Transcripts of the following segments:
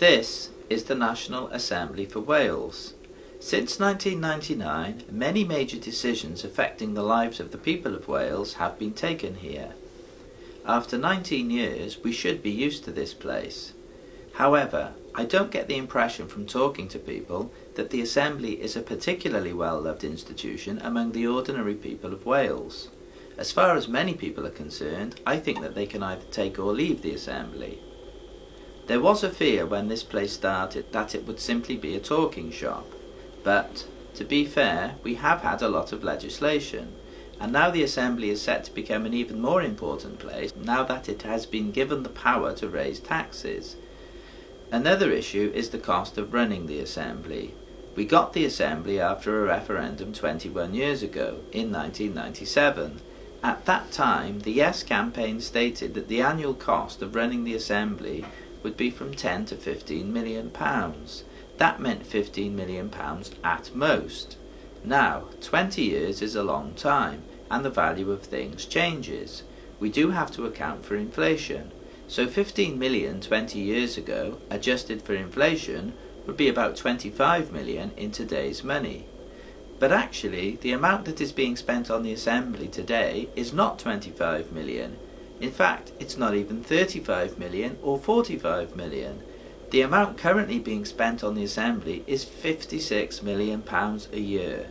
This is the National Assembly for Wales. Since 1999, many major decisions affecting the lives of the people of Wales have been taken here. After 19 years, we should be used to this place. However, I don't get the impression from talking to people that the Assembly is a particularly well-loved institution among the ordinary people of Wales. As far as many people are concerned, I think that they can either take or leave the Assembly. There was a fear when this place started that it would simply be a talking shop, but, to be fair, we have had a lot of legislation, and now the Assembly is set to become an even more important place now that it has been given the power to raise taxes. Another issue is the cost of running the Assembly. We got the Assembly after a referendum 21 years ago, in 1997. At that time, the Yes campaign stated that the annual cost of running the Assembly would be from £10 to £15 million. That meant £15 million at most. Now, 20 years is a long time, and the value of things changes. We do have to account for inflation. So 15 million 20 years ago, adjusted for inflation, would be about 25 million in today's money. But actually, the amount that is being spent on the Assembly today is not 25 million. In fact, it's not even 35 million or 45 million. The amount currently being spent on the Assembly is £56 million a year.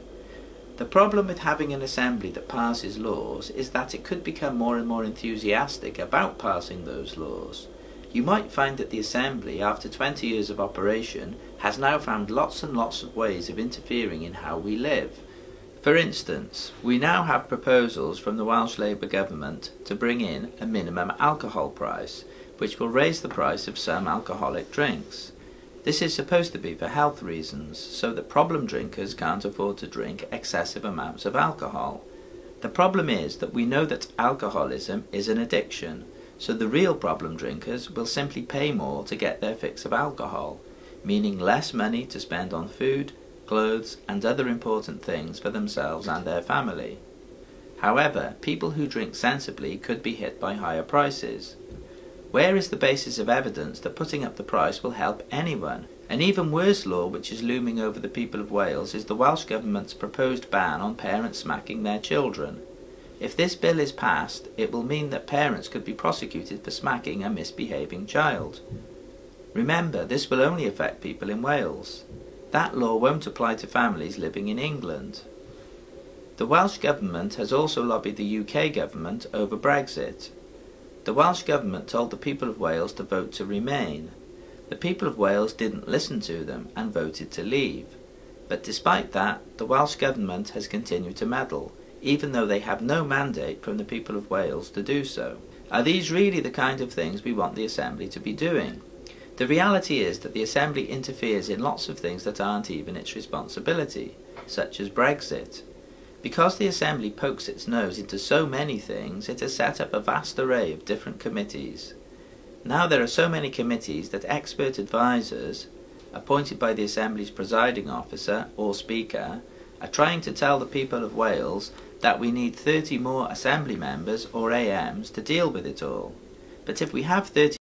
The problem with having an Assembly that passes laws is that it could become more and more enthusiastic about passing those laws. You might find that the Assembly, after 20 years of operation, has now found lots and lots of ways of interfering in how we live. For instance, we now have proposals from the Welsh Labour government to bring in a minimum alcohol price, which will raise the price of some alcoholic drinks. This is supposed to be for health reasons, so that problem drinkers can't afford to drink excessive amounts of alcohol. The problem is that we know that alcoholism is an addiction, so the real problem drinkers will simply pay more to get their fix of alcohol, meaning less money to spend on food, clothes and other important things for themselves and their family. However, people who drink sensibly could be hit by higher prices. Where is the basis of evidence that putting up the price will help anyone? An even worse law which is looming over the people of Wales is the Welsh Government's proposed ban on parents smacking their children. If this bill is passed, it will mean that parents could be prosecuted for smacking a misbehaving child. Remember, this will only affect people in Wales. That law won't apply to families living in England. The Welsh Government has also lobbied the UK Government over Brexit. The Welsh Government told the people of Wales to vote to remain. The people of Wales didn't listen to them and voted to leave. But despite that, the Welsh Government has continued to meddle, even though they have no mandate from the people of Wales to do so. Are these really the kind of things we want the Assembly to be doing? The reality is that the Assembly interferes in lots of things that aren't even its responsibility, such as Brexit. Because the Assembly pokes its nose into so many things, it has set up a vast array of different committees. Now there are so many committees that expert advisors, appointed by the Assembly's presiding officer or speaker, are trying to tell the people of Wales that we need 30 more Assembly members or AMs to deal with it all. But if we have 30